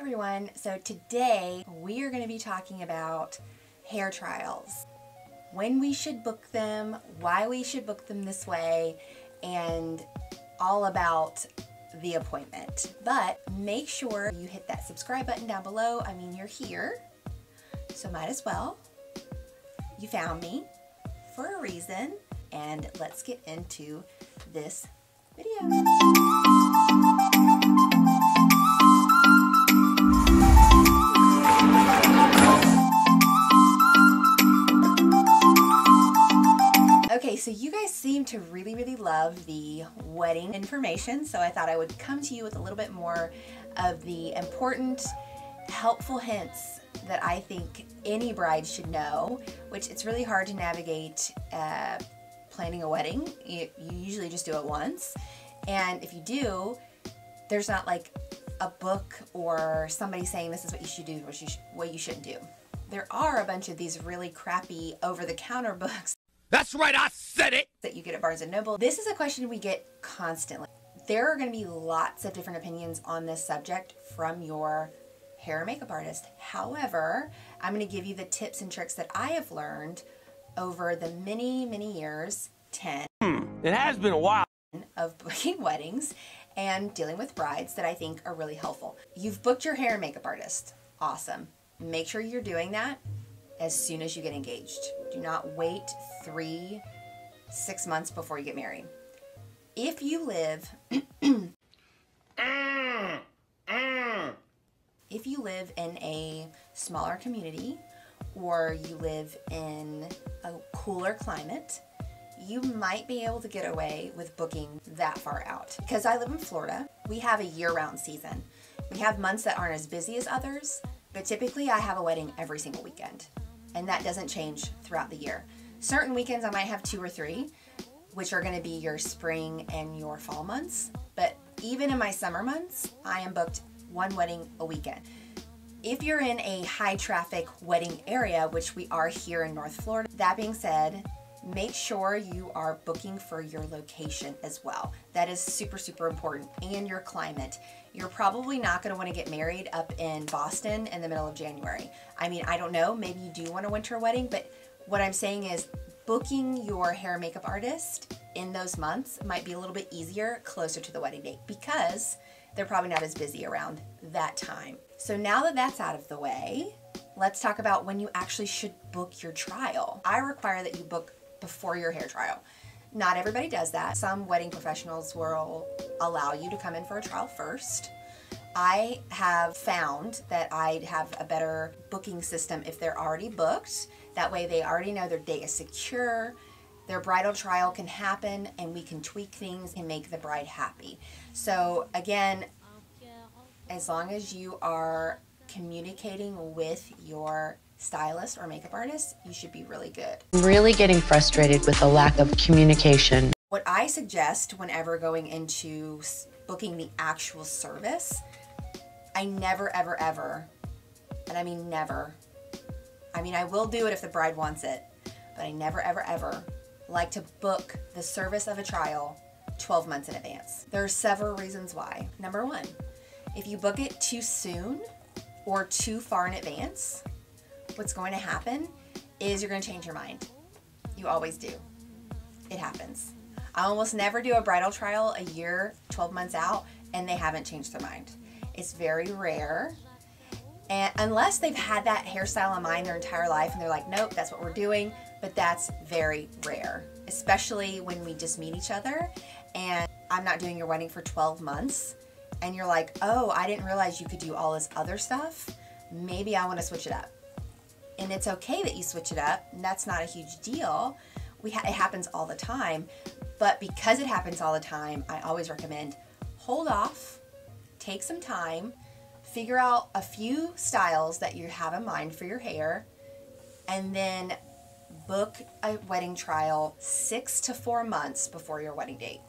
everyone. So today we are going to be talking about hair trials, when we should book them, why we should book them this way, and all about the appointment. But make sure you hit that subscribe button down below. I mean, you're here, so might as well. You found me for a reason, and let's get into this video. Okay, so you guys seem to really love the wedding information, so I thought I would come to you with a little bit more of the important, helpful hints that I think any bride should know, which it's really hard to navigate planning a wedding. You usually just do it once, and if you do, there's not like a book or somebody saying this is what you should do or what you shouldn't do. There are a bunch of these really crappy over-the-counter books. That's right, I said it! That you get at Barnes & Noble. This is a question we get constantly. There are going to be lots of different opinions on this subject from your hair and makeup artist. However, I'm going to give you the tips and tricks that I have learned over the many years, 10. It has been a while. Of booking weddings and dealing with brides that I think are really helpful. You've booked your hair and makeup artist. Awesome. Make sure you're doing that as soon as you get engaged. Do not wait 3-6 months before you get married. If you live if you live in a smaller community or you live in a cooler climate, you might be able to get away with booking that far out. Because I live in Florida, we have a year-round season. We have months that aren't as busy as others, but typically I have a wedding every single weekend. And that doesn't change throughout the year. Certain weekends I might have 2 or 3, which are gonna be your spring and your fall months. But even in my summer months, I am booked 1 wedding a weekend. If you're in a high traffic wedding area, which we are here in North Florida, that being said, make sure you are booking for your location as well. That is super important, and your climate. You're probably not gonna wanna get married up in Boston in the middle of January. I mean, I don't know, maybe you do want a winter wedding, but what I'm saying is booking your hair and makeup artist in those months might be a little bit easier closer to the wedding date because they're probably not as busy around that time. So now that that's out of the way, let's talk about when you actually should book your trial. I require that you book before your hair trial. Not everybody does that. Some wedding professionals will allow you to come in for a trial first. I have found that I have a better booking system if they're already booked. That way they already know their date is secure, their bridal trial can happen, and we can tweak things and make the bride happy. So again, as long as you are communicating with your stylist or makeup artist, you should be really good. I'm really getting frustrated with the lack of communication. What I suggest whenever going into booking the actual service, I never ever, and I mean never, I mean I will do it if the bride wants it, but I never ever like to book the service of a trial 12 months in advance. There are several reasons why. Number 1, if you book it too soon or too far in advance, what's going to happen is you're going to change your mind. You always do. It happens. I almost never do a bridal trial a year, 12 months out, and they haven't changed their mind. It's very rare. And unless they've had that hairstyle in mind their entire life and they're like, nope, that's what we're doing, but that's very rare, especially when we just meet each other and I'm not doing your wedding for 12 months and you're like, oh, I didn't realize you could do all this other stuff. Maybe I want to switch it up. And it's okay that you switch it up, and that's not a huge deal. It happens all the time, but because it happens all the time, I always recommend hold off, take some time, figure out a few styles that you have in mind for your hair, and then book a wedding trial 6 to 4 months before your wedding date.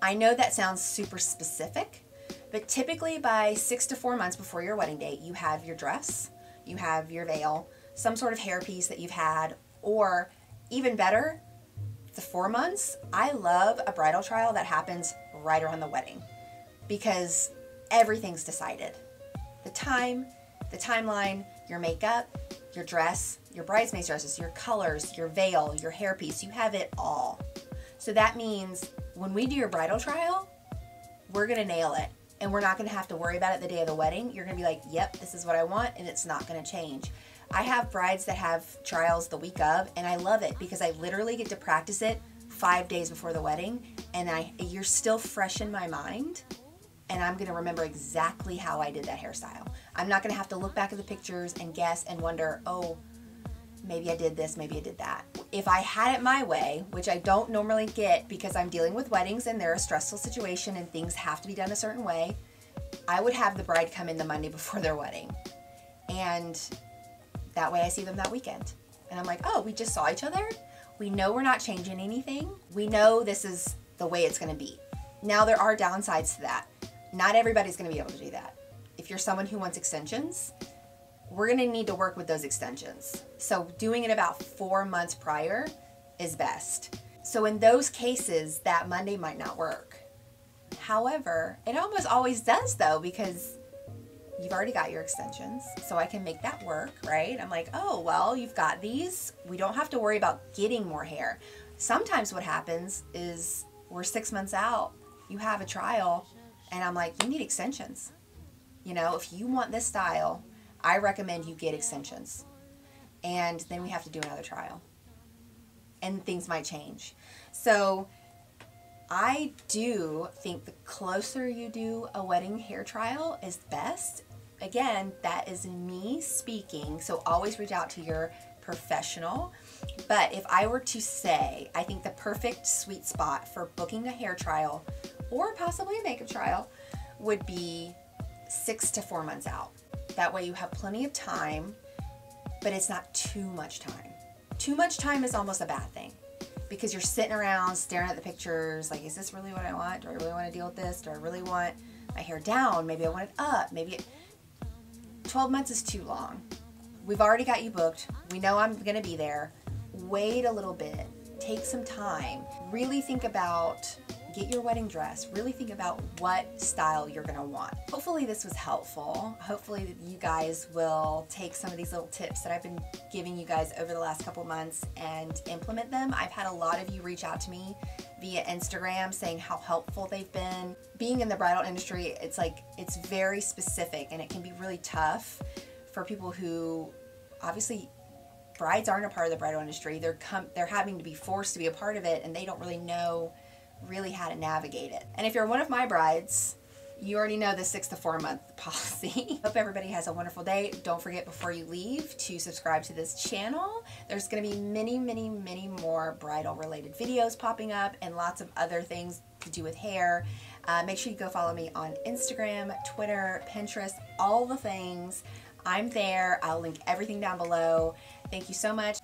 I know that sounds super specific, but typically by 6 to 4 months before your wedding date, you have your dress, you have your veil, some sort of hairpiece that you've had, or even better, the 4 months, I love a bridal trial that happens right around the wedding because everything's decided. the time, the timeline, your makeup, your dress, your bridesmaid dresses, your colors, your veil, your hairpiece. You have it all. So that means when we do your bridal trial, we're gonna nail it. And we're not gonna have to worry about it the day of the wedding. You're gonna be like, yep, this is what I want, and it's not gonna change. I have brides that have trials the week of, and I love it because I literally get to practice it 5 days before the wedding, and you're still fresh in my mind, and I'm gonna remember exactly how I did that hairstyle. I'm not gonna have to look back at the pictures and guess and wonder, oh, maybe I did this, maybe I did that. If I had it my way, which I don't normally get because I'm dealing with weddings and they're a stressful situation and things have to be done a certain way, I would have the bride come in the Monday before their wedding. And that way I see them that weekend. And I'm like, oh, we just saw each other. We know we're not changing anything. We know this is the way it's gonna be. Now there are downsides to that. Not everybody's gonna be able to do that. If you're someone who wants extensions, we're gonna need to work with those extensions. So doing it about 4 months prior is best. So in those cases, that Monday might not work. However, it almost always does though, because you've already got your extensions, so I can make that work, right? I'm like, oh, well, you've got these. We don't have to worry about getting more hair. Sometimes what happens is we're 6 months out, you have a trial, and I'm like, you need extensions. You know, if you want this style, I recommend you get extensions. And then we have to do another trial. And things might change. So I do think the closer you do a wedding hair trial is best. Again, that is me speaking, so always reach out to your professional. But if I were to say, I think the perfect sweet spot for booking a hair trial or possibly a makeup trial would be 6 to 4 months out. That way you have plenty of time, but it's not too much time. Too much time is almost a bad thing because you're sitting around staring at the pictures like, is this really what I want? Do I really want to deal with this? Do I really want my hair down? Maybe I want it up. 12 months is too long. We've already got you booked. We know I'm going to be there. Wait a little bit. Take some time. Really think about, get your wedding dress. Really think about what style you're going to want. Hopefully this was helpful. Hopefully you guys will take some of these little tips that I've been giving you guys over the last couple months and implement them. I've had a lot of you reach out to me via Instagram saying how helpful they've been. Being in the bridal industry, it's very specific and it can be really tough for people who, obviously, brides aren't a part of the bridal industry. They're having to be forced to be a part of it, and they don't really know how to navigate it. And if you're one of my brides, you already know the 6 to 4 month policy. Hope everybody has a wonderful day. Don't forget before you leave to subscribe to this channel. There's going to be many, many, many more bridal related videos popping up and lots of other things to do with hair. Make sure you go follow me on Instagram, Twitter, Pinterest, all the things. I'm there. I'll link everything down below. Thank you so much.